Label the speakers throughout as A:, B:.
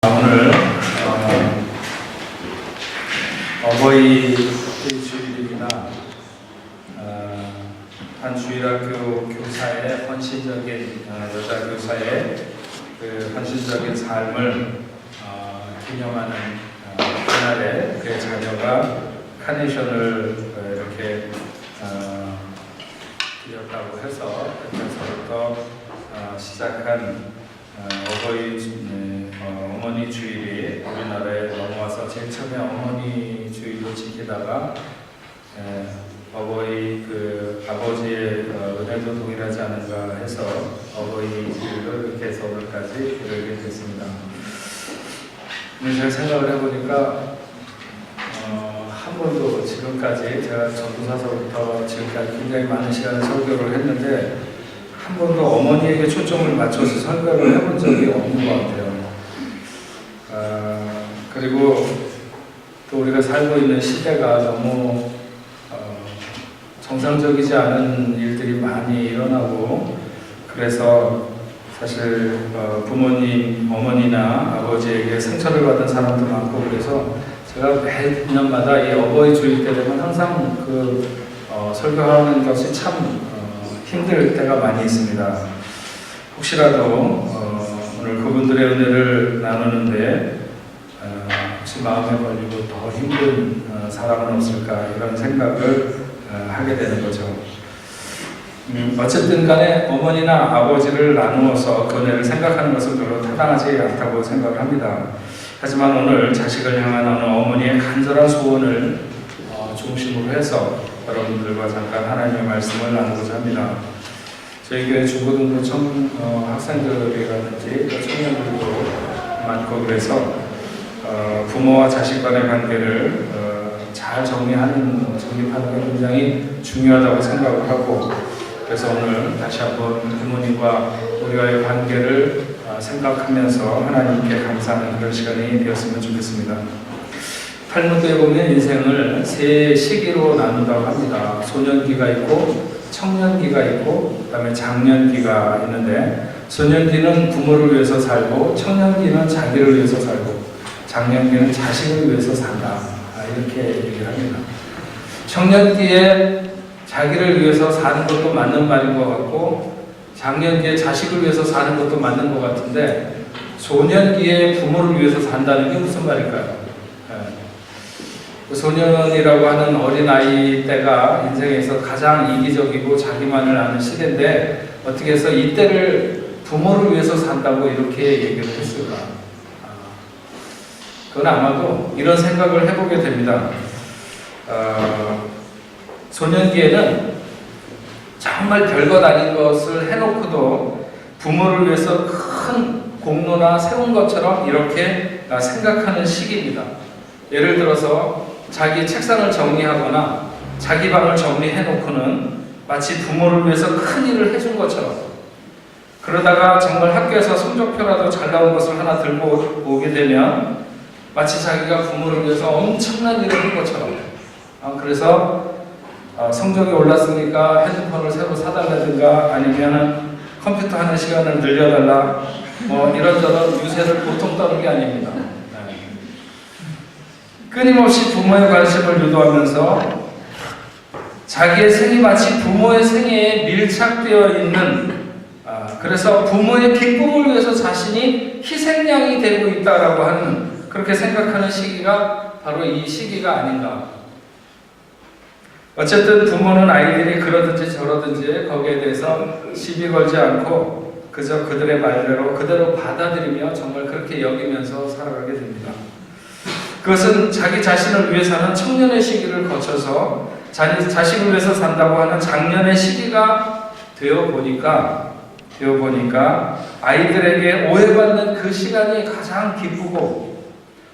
A: 오늘 어버이 주일입니다. 한 주일학교 교사의 헌신적인 여자 교사의 그 헌신적인 삶을 기념하는 그날에 그의 자녀가 카네이션을 이렇게 드렸다고 해서 그때서부터 시작한 어머니 주일이 우리나라에 넘어와서 제일 처음에 어머니 주일로 지키다가 아버지의 은혜도 동일하지 않은가 해서 어버이 주일로 이렇게 해서 오늘까지 이르게 됐습니다. 근데 제가 생각을 해보니까 한 번도 지금까지 제가 전도사서부터 지금까지 굉장히 많은 시간을 설교를 했는데 한 번도 어머니에게 초점을 맞춰서 설교를 해본 적이 없는 것 같아요. 그리고 또 우리가 살고 있는 시대가 너무 정상적이지 않은 일들이 많이 일어나고 그래서 사실 부모님, 어머니나 아버지에게 상처를 받은 사람도 많고 그래서 제가 매년마다 이 어버이 주일 때 되면 항상 설교하는 것이 참 힘들 때가 많이 있습니다. 혹시라도 오늘 그분들의 은혜를 나누는데 혹시 마음에 걸리고 더 힘든 사람은 없을까 이런 생각을 하게 되는 거죠. 어쨌든 간에 어머니나 아버지를 나누어서 그 은혜를 생각하는 것은 별로 타당하지 않다고 생각을 합니다. 하지만 오늘 자식을 향한 어느 어머니의 간절한 소원을 중심으로 해서 여러분들과 잠깐 하나님의 말씀을 나누고자 합니다. 저희 교회 중고등부 학생들이라든지 청년들도 많고 그래서 부모와 자식 간의 관계를 잘 정립하는 게 굉장히 중요하다고 생각을 하고 그래서 오늘 다시 한번 부모님과 우리와의 관계를 생각하면서 하나님께 감사하는 그런 시간이 되었으면 좋겠습니다. 탈무드에 보면 인생을 세 시기로 나눈다고 합니다. 소년기가 있고 청년기가 있고 그 다음에 장년기가 있는데 소년기는 부모를 위해서 살고 청년기는 자기를 위해서 살고 장년기는 자식을 위해서 산다 이렇게 얘기를 합니다. 청년기에 자기를 위해서 사는 것도 맞는 말인 것 같고 장년기에 자식을 위해서 사는 것도 맞는 것 같은데 소년기에 부모를 위해서 산다는 게 무슨 말일까요? 소년이라고 하는 어린아이 때가 인생에서 가장 이기적이고 자기만을 아는 시대인데 어떻게 해서 이때를 부모를 위해서 산다고 이렇게 얘기를 했을까? 그건 아마도 이런 생각을 해보게 됩니다. 소년기에는 정말 별것 아닌 것을 해놓고도 부모를 위해서 큰 공로나 세운 것처럼 이렇게 생각하는 시기입니다. 예를 들어서 자기 책상을 정리하거나 자기 방을 정리해놓고는 마치 부모를 위해서 큰 일을 해준 것처럼 그러다가 정말 학교에서 성적표라도 잘 나온 것을 하나 들고 오게 되면 마치 자기가 부모를 위해서 엄청난 일을 한 것처럼 그래서 성적이 올랐으니까 핸드폰을 새로 사달라든가 아니면 컴퓨터 하는 시간을 늘려달라 이런저런 유세를 보통 떠는 게 아닙니다. 끊임없이 부모의 관심을 유도하면서 자기의 생이 마치 부모의 생애에 밀착되어 있는 그래서 부모의 기쁨을 위해서 자신이 희생양이 되고 있다라고 하는 그렇게 생각하는 시기가 바로 이 시기가 아닌가. 어쨌든 부모는 아이들이 그러든지 저러든지 거기에 대해서 시비 걸지 않고 그저 그들의 말대로 그대로 받아들이며 정말 그렇게 여기면서 살아가게 됩니다. 그것은 자기 자신을 위해 사는 청년의 시기를 거쳐서 자식을 위해서 산다고 하는 장년의 시기가 되어 보니까 아이들에게 오해받는 그 시간이 가장 기쁘고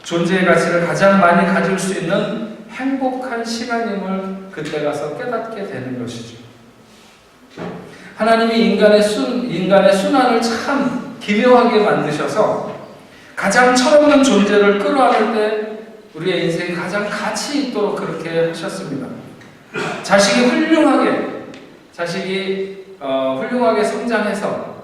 A: 존재의 가치를 가장 많이 가질 수 있는 행복한 시간임을 그때 가서 깨닫게 되는 것이죠. 하나님이 인간의 순환을 참 기묘하게 만드셔서 가장 철없는 존재를 끌어안을 때 우리의 인생이 가장 가치 있도록 그렇게 하셨습니다. 자식이 훌륭하게 성장해서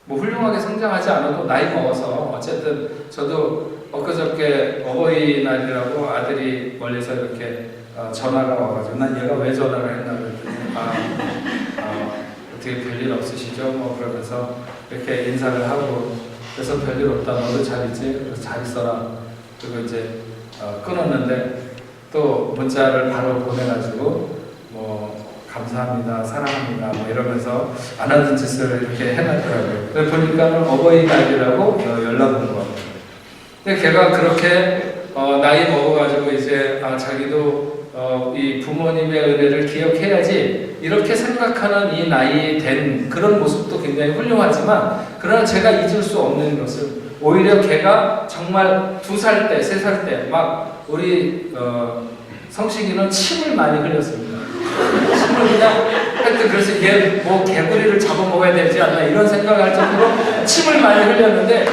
A: 뭐 훌륭하게 성장하지 않아도 나이 먹어서 어쨌든 저도 엊그저께 어버이날이라고 아들이 멀리서 이렇게 전화가 와가지고 난 얘가 왜 전화를 했나 그랬더니 어떻게 별일 없으시죠? 뭐 그러면서 이렇게 인사를 하고 그래서 별일 없다 너도 잘 있지? 그래서 잘 있어라 그리고 이제 끊었는데 또 문자를 바로 보내가지고 뭐 감사합니다, 사랑합니다, 뭐 이러면서 안 하던 짓을 이렇게 해놨더라고요. 근데 보니까는 어버이날이라고 연락 온 거 같아요. 근데 걔가 그렇게 나이 먹어가지고 이제 자기도 이 부모님의 은혜를 기억해야지 이렇게 생각하는 이 나이 된 그런 모습도 굉장히 훌륭하지만 그러나 제가 잊을 수 없는 것은 오히려 걔가 정말 2살 때, 3살 때 막 우리 성식이는 침을 많이 흘렸습니다. 침을 그냥 하여튼 그래서 얘 뭐 개구리를 잡아먹어야 되지 않나 이런 생각을 할 정도로 침을 많이 흘렸는데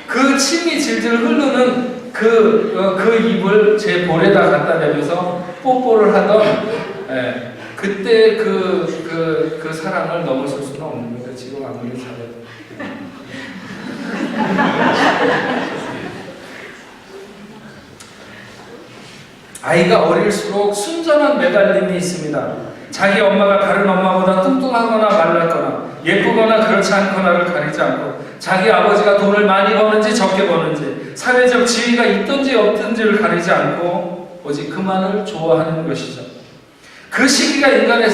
A: 그 침이 질질 흐르는 그 입을 제 볼에다 갖다 대면서 뽀뽀를 하던 그때 그 사랑을 넘어설 수는 없는 거예요. 지금 아무리 잘해도. 아이가 어릴수록 순전한 매달림이 있습니다. 자기 엄마가 다른 엄마보다 뚱뚱하거나 말랐거나 예쁘거나 그렇지 않거나를 가리지 않고 자기 아버지가 돈을 많이 버는지 적게 버는지 사회적 지위가 있든지 없든지를 가리지 않고 오직 그만을 좋아하는 것이죠. 그 시기가 인간에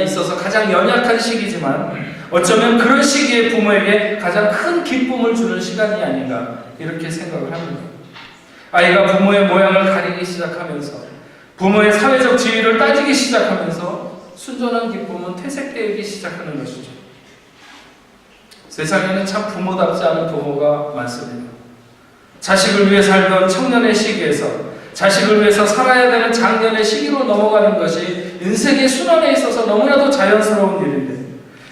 A: 있어서 가장 연약한 시기지만 어쩌면 그런 시기에 부모에게 가장 큰 기쁨을 주는 시간이 아닌가 이렇게 생각을 합니다. 아이가 부모의 모양을 가리기 시작하면서 부모의 사회적 지위를 따지기 시작하면서 순전한 기쁨은 퇴색되기 시작하는 것이죠. 세상에는 참 부모답지 않은 부모가 많습니다. 자식을 위해 살던 청년의 시기에서 자식을 위해서 살아야 되는 장년의 시기로 넘어가는 것이 인생의 순환에 있어서 너무나도 자연스러운 일인데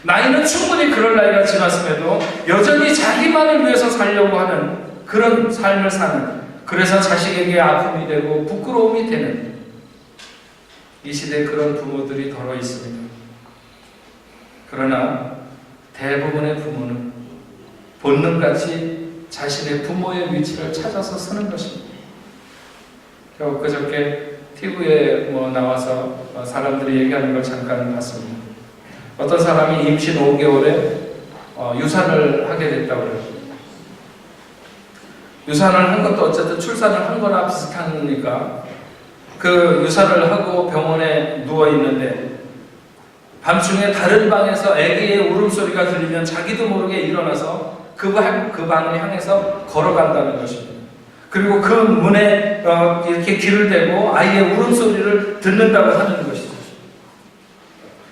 A: 나이는 충분히 그럴 나이가 지났음에도 여전히 자기만을 위해서 살려고 하는 그런 삶을 사는 그래서 자식에게 아픔이 되고 부끄러움이 되는 이 시대에 그런 부모들이 더러 있습니다. 그러나 대부분의 부모는 본능같이 자신의 부모의 위치를 찾아서 사는 것입니다. 그저께 TV에 나와서 사람들이 얘기하는 걸 잠깐 봤습니다. 어떤 사람이 임신 5개월에 유산을 하게 됐다고 그래요. 유산을 한 것도 어쨌든 출산을 한 거나 비슷하니까 그 유산을 하고 병원에 누워 있는데 밤중에 다른 방에서 아기의 울음소리가 들리면 자기도 모르게 일어나서 그 방을 향해서 걸어간다는 것입니다. 그리고 그 문에 이렇게 귀를 대고 아이의 울음소리를 듣는다고 하는 것이죠.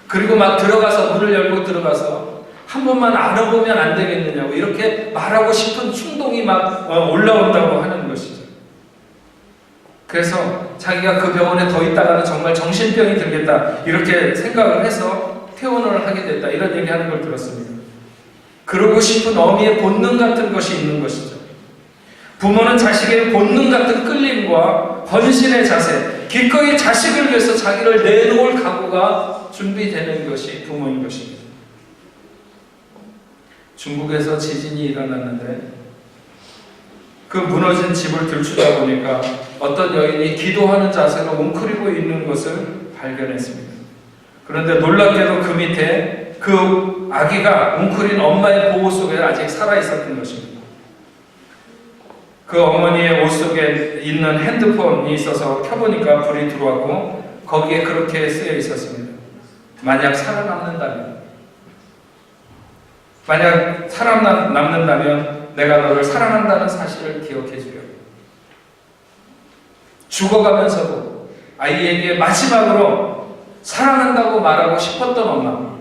A: 그리고 막 들어가서 문을 열고 들어가서 한 번만 안아보면 안 되겠느냐고 이렇게 말하고 싶은 충동이 막 올라온다고 하는 것이죠. 그래서 자기가 그 병원에 더 있다가는 정말 정신병이 들겠다 이렇게 생각을 해서 퇴원을 하게 됐다 이런 얘기하는 걸 들었습니다. 그러고 싶은 어미의 본능 같은 것이 있는 것이죠. 부모는 자식의 본능 같은 끌림과 헌신의 자세, 기꺼이 자식을 위해서 자기를 내놓을 각오가 준비되는 것이 부모인 것입니다. 중국에서 지진이 일어났는데 그 무너진 집을 들추다 보니까 어떤 여인이 기도하는 자세로 웅크리고 있는 것을 발견했습니다. 그런데 놀랍게도 그 밑에 그 아기가 웅크린 엄마의 보호 속에 아직 살아있었던 것입니다. 그 어머니의 옷 속에 있는 핸드폰이 있어서 켜보니까 불이 들어왔고 거기에 그렇게 쓰여 있었습니다. 만약 살아남는다면 내가 너를 사랑한다는 사실을 기억해주려. 죽어가면서도 아이에게 마지막으로 사랑한다고 말하고 싶었던 엄마.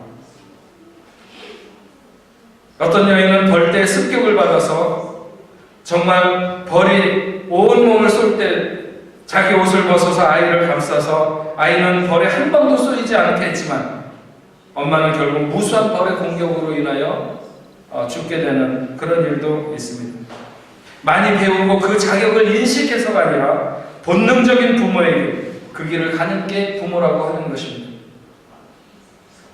A: 어떤 여인은 벌떼의 습격을 받아서 정말 벌이 온몸을 쏠 때 자기 옷을 벗어서 아이를 감싸서 아이는 벌에 한 번도 쏘이지 않게 했지만 엄마는 결국 무수한 벌의 공격으로 인하여 죽게 되는 그런 일도 있습니다. 많이 배우고 그 자격을 인식해서가 아니라 본능적인 부모에게 그 길을 가는 게 부모라고 하는 것입니다.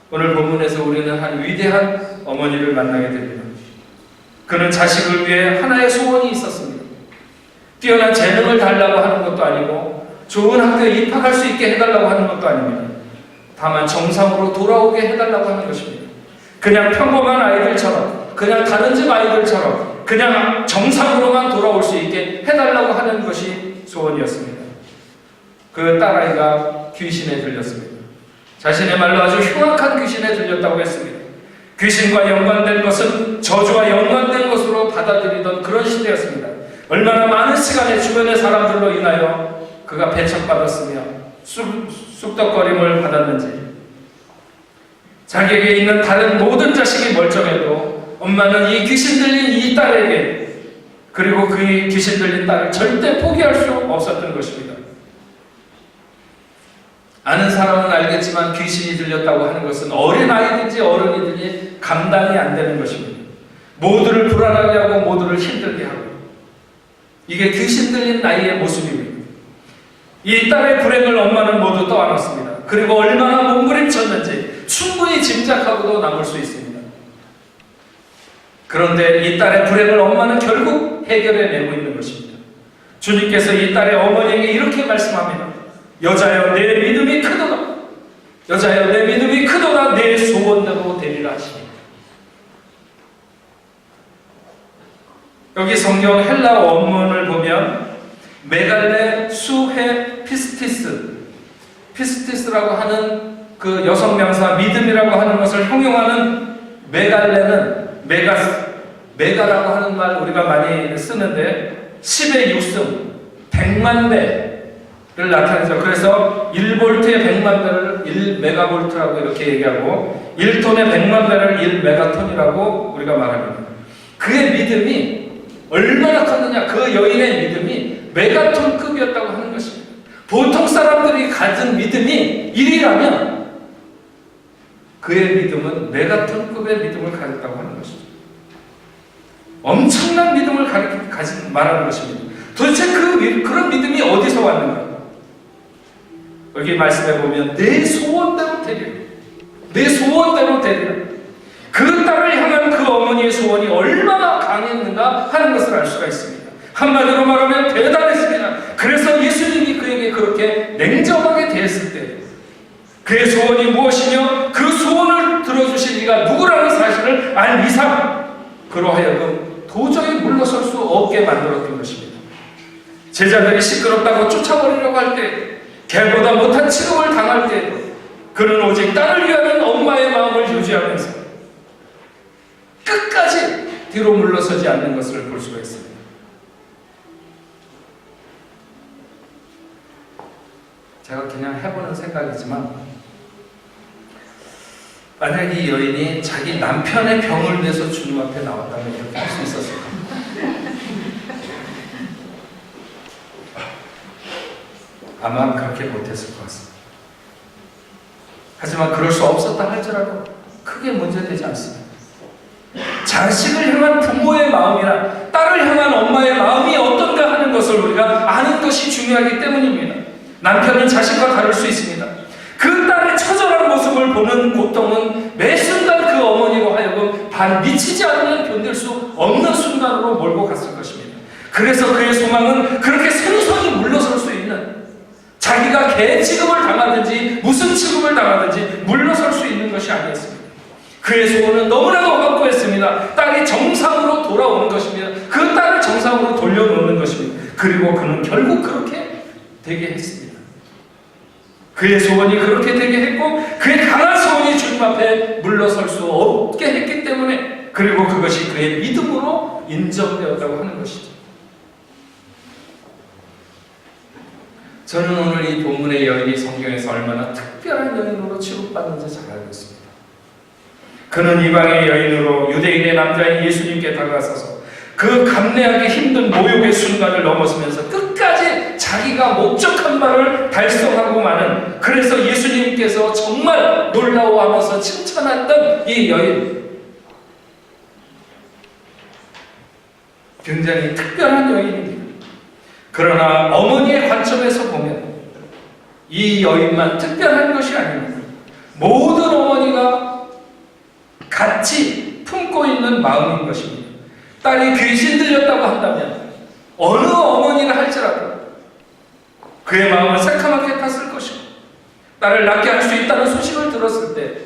A: 오늘 본문에서 우리는 한 위대한 어머니를 만나게 됩니다. 그는 자식을 위해 하나의 소원이 있었습니다. 뛰어난 재능을 달라고 하는 것도 아니고 좋은 학교에 입학할 수 있게 해달라고 하는 것도 아닙니다. 다만 정상으로 돌아오게 해달라고 하는 것입니다. 그냥 평범한 아이들처럼, 그냥 다른 집 아이들처럼 그냥 정상으로만 돌아올 수 있게 해달라고 하는 것이 소원이었습니다. 그 딸아이가 귀신에 들렸습니다. 자신의 말로 아주 흉악한 귀신에 들렸다고 했습니다. 귀신과 연관된 것은 저주와 연관된 것으로 받아들이던 그런 시대였습니다. 얼마나 많은 시간에 주변의 사람들로 인하여 그가 배척받았으며 쑥덕거림을 받았는지, 자기에게 있는 다른 모든 자식이 멀쩡해도 엄마는 이 귀신 들린 이 딸에게, 그리고 그 귀신 들린 딸을 절대 포기할 수 없었던 것입니다. 아는 사람은 알겠지만 귀신이 들렸다고 하는 것은 어린아이든지 어른이든지 감당이 안 되는 것입니다. 모두를 불안하게 하고 모두를 힘들게 하고, 이게 귀신 들린 나이의 모습입니다. 이 딸의 불행을 엄마는 모두 떠안았습니다. 그리고 얼마나 몸부림쳤는지 충분히 짐작하고도 남을 수 있습니다. 그런데 이 딸의 불행을 엄마는 결국 해결해내고 있는 것입니다. 주님께서 이 딸의 어머니에게 이렇게 말씀합니다. 여자여 내 믿음이 크도다. 여자여 내 믿음이 크도다. 내 소원대로 되리라 하시니. 여기 성경 헬라 원문을 보면 메갈레 수헤 피스티스라고 하는 그 여성 명사 믿음이라고 하는 것을 형용하는 메갈레는 메가라고 하는 말 우리가 많이 쓰는데 10의 6승 100만 배를 나타내죠. 그래서 1볼트의 100만 배를 1메가볼트라고 이렇게 얘기하고 1톤의 100만 배를 1메가톤이라고 우리가 말합니다. 그의 믿음이 얼마나 컸느냐, 그 여인의 믿음이 메가톤급이었다고 하는 것입니다. 보통 사람들이 가진 믿음이 1이라면 그의 믿음은 메가톤급의 믿음을 가졌다고 하는 것이죠. 엄청난 믿음을 말하는 것입니다. 도대체 그런 믿음이 어디서 왔는가? 여기 말씀해 보면 내 소원대로 되리라. 내 소원대로 되리라. 그 딸을 향한 그 어머니의 소원이 얼마나 강했는가 하는 것을 알 수가 있습니다. 한마디로 말하면 대단했습니다. 그래서 예수님이 그에게 그렇게 냉정하게 대했을 때 그의 소원이 무엇이며 그 소원을 들어주신 이가 누구라는 사실을 알 이상 그로 하여금 도저히 물러설 수 없게 만들었던 것입니다. 제자들이 시끄럽다고 쫓아버리려고 할 때, 개보다 못한 취급을 당할 때 그는 오직 딸을 위하는 엄마의 마음을 유지하면서 끝까지 뒤로 물러서지 않는 것을 볼 수가 있습니다. 제가 그냥 해보는 생각이지만 만약 이 여인이 자기 남편의 병을 위해서 주님 앞에 나왔다면 이렇게 할 수 있었을 겁니다. 아마 그렇게 못했을 것 같습니다. 하지만 그럴 수 없었다 할지라도 크게 문제되지 않습니다. 자식을 향한 부모의 마음이나 딸을 향한 엄마의 마음이 어떤가 하는 것을 우리가 아는 것이 중요하기 때문입니다. 남편은 자식과 다를 수 있습니다. 그 딸의 처절한 모습을 보는 고통은 매 순간 그 어머니로 하여금 미치지 않으면 견딜 수 없는 순간으로 몰고 갔을 것입니다. 그래서 그의 소망은 그렇게 생선히 물러설 수 있는, 자기가 개 취급을 당하든지 무슨 취급을 당하든지 물러설 수 있는 것이 아니었습니다. 그의 소원은 너무나도 확고했습니다. 딸이 정상으로 돌아오는 것입니다. 그 딸을 정상으로 돌려놓는 것입니다. 그리고 그는 결국 그렇게 되게 했습니다. 그의 소원이 그렇게 되게 했고 그의 강한 소원이 주님 앞에 물러설 수 없게 했기 때문에, 그리고 그것이 그의 믿음으로 인정되었다고 하는 것이죠. 저는 오늘 이 본문의 여인이 성경에서 얼마나 특별한 여인으로 취급받는지 잘 알고 있습니다. 그는 이방의 여인으로 유대인의 남자인 예수님께 다가서서 그 감내하기 힘든 모욕의 순간을 넘어서면서 끝까지 자기가 목적한 바를 달성하고 마는, 그래서 예수님께서 정말 놀라워하면서 칭찬했던 이 여인, 굉장히 특별한 여인입니다. 그러나 어머니의 관점에서 보면 이 여인만 특별한 것이 아닙니다. 모든 어머니가 같이 품고 있는 마음인 것입니다. 딸이 귀신 들렸다고 한다면 어느 어머니나 할지라도 그의 마음을 새카맣게 탔을 것이고, 딸을 낳게 할 수 있다는 소식을 들었을 때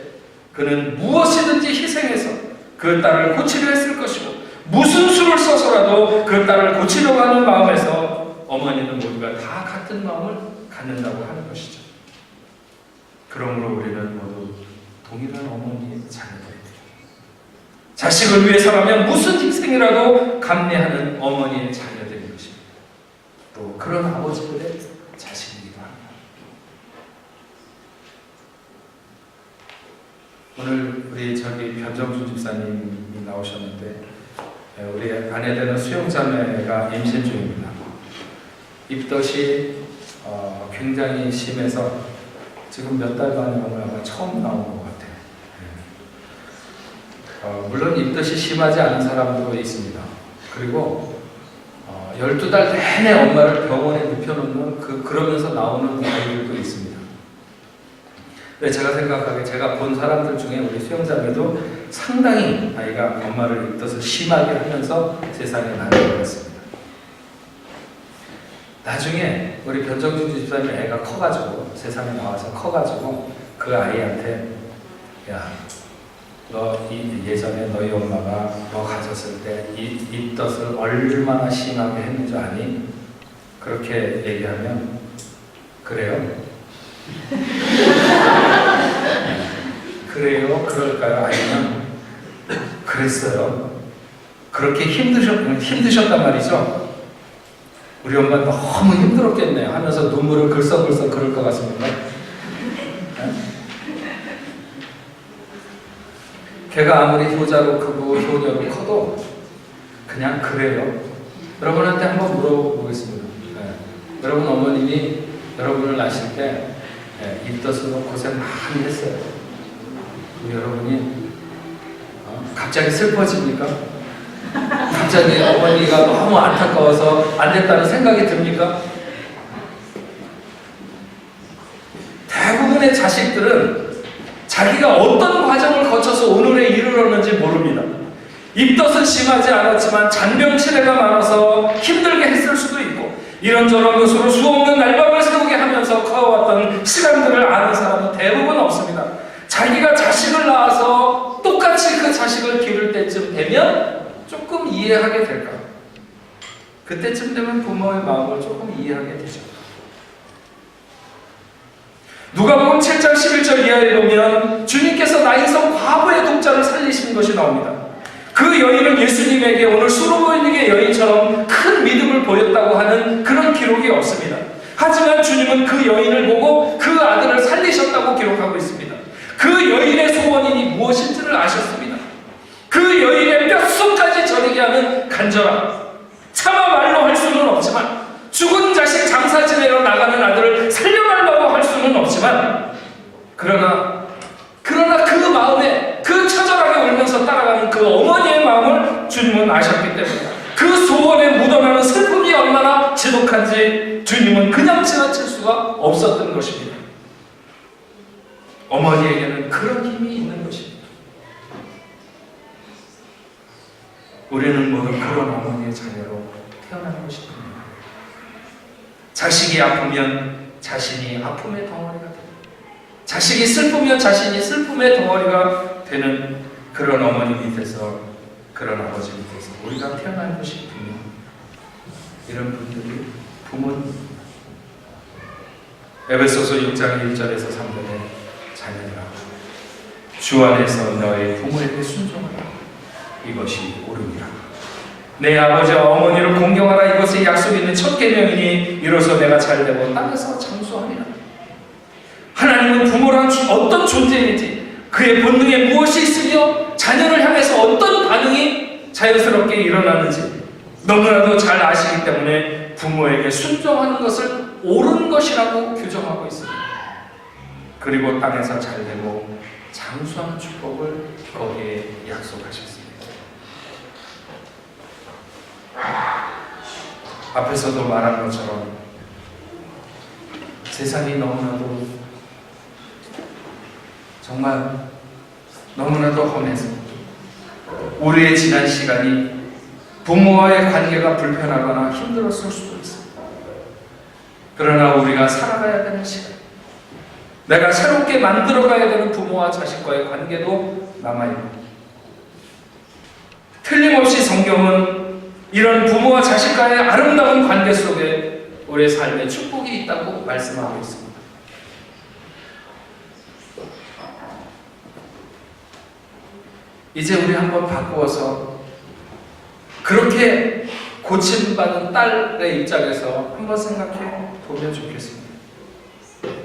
A: 그는 무엇이든지 희생해서 그 딸을 고치려 했을 것이고, 무슨 수를 써서라도 그 딸을 고치려고 하는 마음에서 어머니는 모두가 다 같은 마음을 갖는다고 하는 것이죠. 그러므로 우리는 모두 동일한 어머니의 자녀들입니다. 자식을 위해서라면 무슨 희생이라도 감내하는 어머니의 자녀들인 것입니다. 또 그런 아버지들의 자식이기도 합니다. 오늘 우리 변정준 집사님이 나오셨는데, 우리 아내 되는 수영자매가 임신 중입니다. 입덧이 굉장히 심해서 지금 몇 달 만에 아마 처음 나온 것 같아요. 물론 입덧이 심하지 않은 사람도 있습니다. 그리고 12달 내내 엄마를 병원에 눕혀놓는 그러면서 나오는 아이들도 있습니다. 근데 제가 생각하기에 제가 본 사람들 중에 우리 수영자매도 상당히 아이가 엄마를 입덧을 심하게 하면서 세상에 나는 것 같습니다. 나중에 우리 변정준 집사님 애가 커가지고, 세상에 나와서 커가지고 그 아이한테, 야, 너 예전에 너희 엄마가 너 가졌을 때 입덧을 얼마나 심하게 했는지 아니? 그렇게 얘기하면, 그래요? 그래요? 그럴까요? 아니면 그랬어요? 그렇게 힘드셨단 말이죠? 우리 엄마 너무 힘들었겠네요 하면서 눈물을 글썽글썽 그럴 것 같습니다. 걔가 아무리 효자로 크고 효녀로 커도 그냥 그래요. 여러분한테 한번 물어보겠습니다. 여러분 어머님이 여러분을 낳으실 때 입덧으로 고생 많이 했어요. 여러분이 갑자기 슬퍼집니까? 갑자기 어머니가 너무 안타까워서 안 됐다는 생각이 듭니까? 대부분의 자식들은 자기가 어떤 과정을 거쳐서 오늘에 이르렀는지 모릅니다. 입덧은 심하지 않았지만 잔병치레가 많아서 힘들게 했을 수도 있고, 이런저런 것으로 수없는 날밤을 새우게 하면서 커왔던 시간들을 아는 사람은 대부분 없습니다. 자기가 자식을 낳아서 똑같이 그 자식을 기를 때쯤 되면 조금 이해하게 될까? 그때쯤 되면 부모의 마음을 조금 이해하게 되죠. 누가복음 7장 11절 이하에 보면 주님께서 나인성 과부의 독자를 살리신 것이 나옵니다. 그 여인은 예수님에게 오늘 수로보이니게 여인처럼 큰 믿음을 보였다고 하는 그런 기록이 없습니다. 하지만 주님은 그 여인을 보고 그 아들을 살리셨다고 기록하고 있습니다. 그 여인의 소원이 무엇인지를 아셨습니다. 그 여인의 뼛속까지 저리게 하는 간절함, 차마 말로 할 수는 없지만, 죽은 자식 장사 지내러 나가는 아들을 살려달라고 할 수는 없지만, 그러나 그 마음에, 그 처절하게 울면서 따라가는 그 어머니의 마음을 주님은 아셨기 때문에, 그 소원에 묻어나는 슬픔이 얼마나 지독한지 주님은 그냥 지나칠 수가 없었던 것입니다. 어머니에게는 그런 힘이 있는 것입니다. 우리는 모두 그런 어머니의 자녀로 태어난 것입니다. 자식이 아프면 자신이 아픔의 덩어리가 됩니다. 자식이 슬프면 자신이 슬픔의 덩어리가 되는 그런 어머니 밑에서, 그런 아버지 밑에서 우리가 태어난 것이 분명, 이런 분들이 부모입니다. 에베소서 6장 1절에서 3절에 자녀들아, 주 안에서 너의 부모에게 순종하라. 이것이 옳으니라. 내 아버지와 어머니를 공경하라. 이것이 약속 있는 첫 계명이니 이로써 내가 잘되고 땅에서 장수하리라. 하나님은 부모란 어떤 존재인지, 그의 본능에 무엇이 있으며 자녀를 향해서 어떤 반응이 자연스럽게 일어나는지 너무나도 잘 아시기 때문에 부모에게 순종하는 것을 옳은 것이라고 규정하고 있습니다. 그리고 땅에서 잘되고 장수하는 축복을 거기에 약속하셨습니다. 앞에서도 말한 것처럼 세상이 너무나도 정말 너무나도 험해서 우리의 지난 시간이 부모와의 관계가 불편하거나 힘들었을 수도 있어요. 그러나 우리가 살아가야 되는 시간, 내가 새롭게 만들어가야 되는 부모와 자식과의 관계도 남아있고, 틀림없이 성경은 이런 부모와 자식과의 아름다운 관계 속에 우리의 삶에 축복이 있다고 말씀하고 있습니다. 이제 우리 한번 바꾸어서 그렇게 고침받은 딸의 입장에서 한번 생각해 보면 좋겠습니다.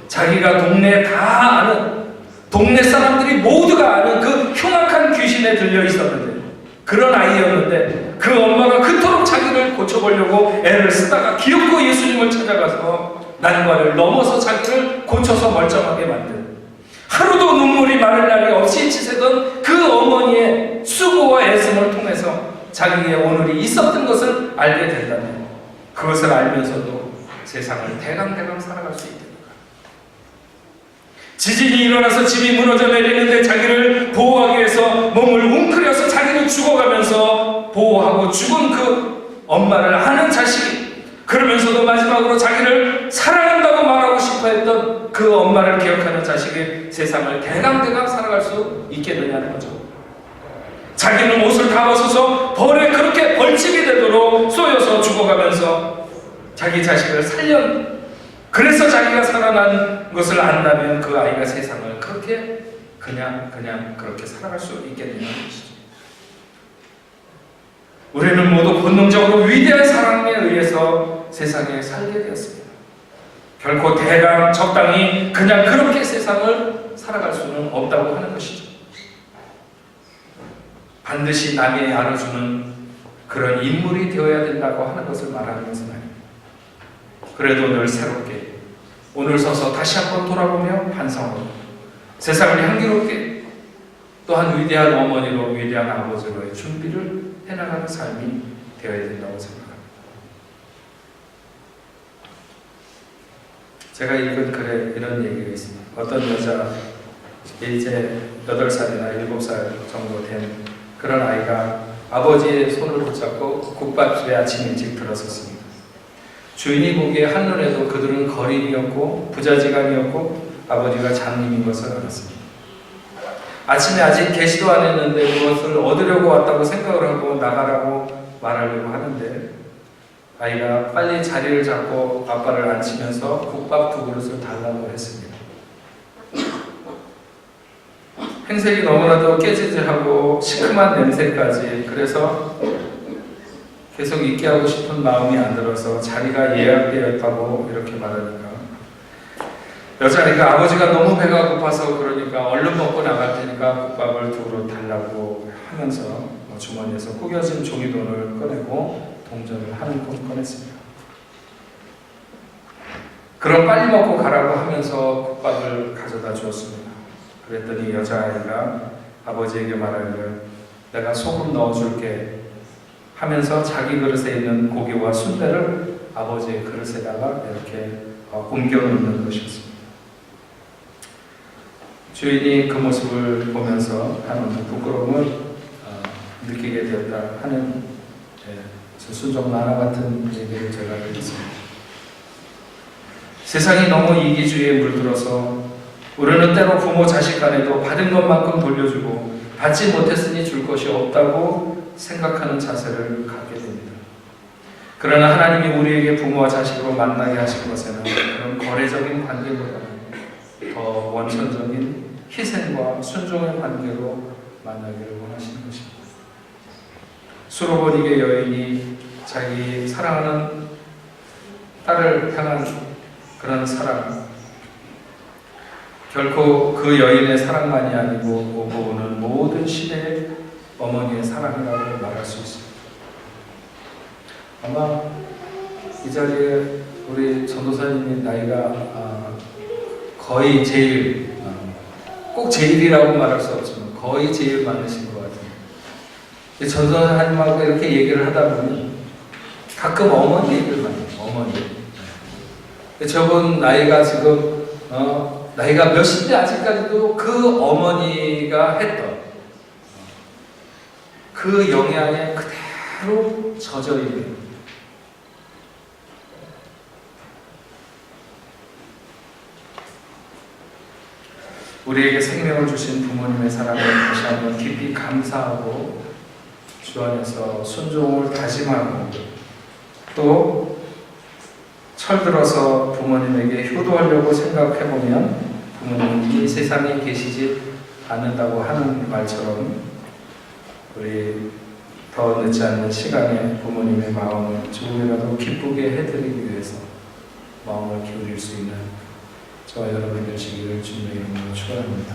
A: 자기가 동네에 다 아는, 동네 사람들이 모두가 아는 그 흉악한 귀신에 들려 있었는데, 그런 아이였는데 그 엄마가 그토록 자기를 고쳐보려고 애를 쓰다가 기어코 예수님을 찾아가서 난관을 넘어서 자기를 고쳐서 멀쩡하게 만든, 하루도 눈물이 마를 날이 없이 지새던 그 어머니의 수고와 애씀을 통해서 자기의 오늘이 있었던 것을 알게 된다면, 그것을 알면서도 세상을 대강대강 살아갈 수 있다. 지진이 일어나서 집이 무너져 내리는데 자기를 보호하기 위해서 몸을 웅크려서 자기는 죽어가면서 보호하고 죽은 그 엄마를 아는 자식이, 그러면서도 마지막으로 자기를 사랑한다고 말하고 싶어 했던 그 엄마를 기억하는 자식이 세상을 대강대강 살아갈 수 있겠느냐는 거죠. 자기는 옷을 다 벗어서 벌에 그렇게 벌집이 되도록 쏘여서 죽어가면서 자기 자식을 그래서 자기가 살아난 것을 안다면 그 아이가 세상을 그렇게 그냥 그렇게 살아갈 수 있겠느냐는 것이죠. 우리는 모두 본능적으로 위대한 사랑에 의해서 세상에 살게 되었습니다. 결코 대강 적당히 그냥 그렇게 세상을 살아갈 수는 없다고 하는 것이죠. 반드시 남이 알아주는 그런 인물이 되어야 된다고 하는 것을 말하는 것은 아닙니다. 그래도 늘 새롭게 오늘 서서 다시 한번 돌아보며 반성하고 세상을 향기롭게, 또한 위대한 어머니로 위대한 아버지로의 준비를 해나가는 삶이 되어야 된다고 생각합니다. 제가 읽은 글에 이런 얘기가 있습니다. 어떤 여자, 이제 8살이나 7살 정도 된 그런 아이가 아버지의 손을 붙잡고 국밥집에 아침 일찍 들어섰습니다. 주인이 보기에 한눈에도 그들은 거린이었고 부자지간이었고 아버지가 장님인 것을 알았습니다. 아침에 아직 개시도 안 했는데 무엇을 얻으려고 왔다고 생각을 하고 나가라고 말하려고 하는데, 아이가 빨리 자리를 잡고 아빠를 앉히면서 국밥 2그릇을 달라고 했습니다. 행색이 너무나도 깨지지하고 시큼한 냄새까지, 그래서 계속 있게 하고 싶은 마음이 안 들어서 자리가 예약되었다고 이렇게 말하니까, 여자니까 아버지가 너무 배가 고파서 그러니까 얼른 먹고 나갈 테니까 국밥을 2그릇 달라고 하면서 주머니에서 구겨진 종이돈을 꺼내고 동전을 한 푼 꺼냈습니다. 그럼 빨리 먹고 가라고 하면서 국밥을 가져다 주었습니다. 그랬더니 여자아이가 아버지에게 말하기를 내가 소금 넣어줄게 하면서 자기 그릇에 있는 고기와 순대를 아버지의 그릇에다가 이렇게 옮겨 놓는 것이었습니다. 주인이 그 모습을 보면서 하는 부끄러움을 느끼게 되었다 하는 순종 만화 같은 얘기를 제가 들었습니다. 세상이 너무 이기주의에 물들어서 우리는 때로 부모 자식 간에도 받은 것만큼 돌려주고 받지 못했으니 줄 것이 없다고 생각하는 자세를 갖게 됩니다. 그러나 하나님이 우리에게 부모와 자식으로 만나게 하신 것에는 그런 거래적인 관계보다는 더 원천적인 희생과 순종의 관계로 만나기를 원하시는 것입니다. 수로보니게 여인이 자기 사랑하는 딸을 향한 그런 사랑, 결코 그 여인의 사랑만이 아니고 오고 오는 모든 시대의 어머니의 사랑이라고 말할 수 있습니다. 아마 이 자리에 우리 전도사님이 나이가 거의 제일, 꼭 제일이라고 말할 수 없지만 거의 제일 많으신 것 같아요. 전도사님하고 이렇게 얘기를 하다 보니 가끔 어머니 얘기를 많이 해요. 어머니. 저분 나이가 지금 나이가 몇인데 아직까지도 그 어머니가 했던 그 영향에 그대로 젖어 있는, 우리에게 생명을 주신 부모님의 사랑을 다시 한번 깊이 감사하고 주 안에서 순종을 다짐하고, 또 철들어서 부모님에게 효도하려고 생각해보면 부모님은 이 세상에 계시지 않는다고 하는 말처럼 우리 더 늦지 않는 시간에 부모님의 마음을 조금이라도 기쁘게 해드리기 위해서 마음을 기울일 수 있는 저와 여러분이 되시기를 주님의 이름으로 축원합니다.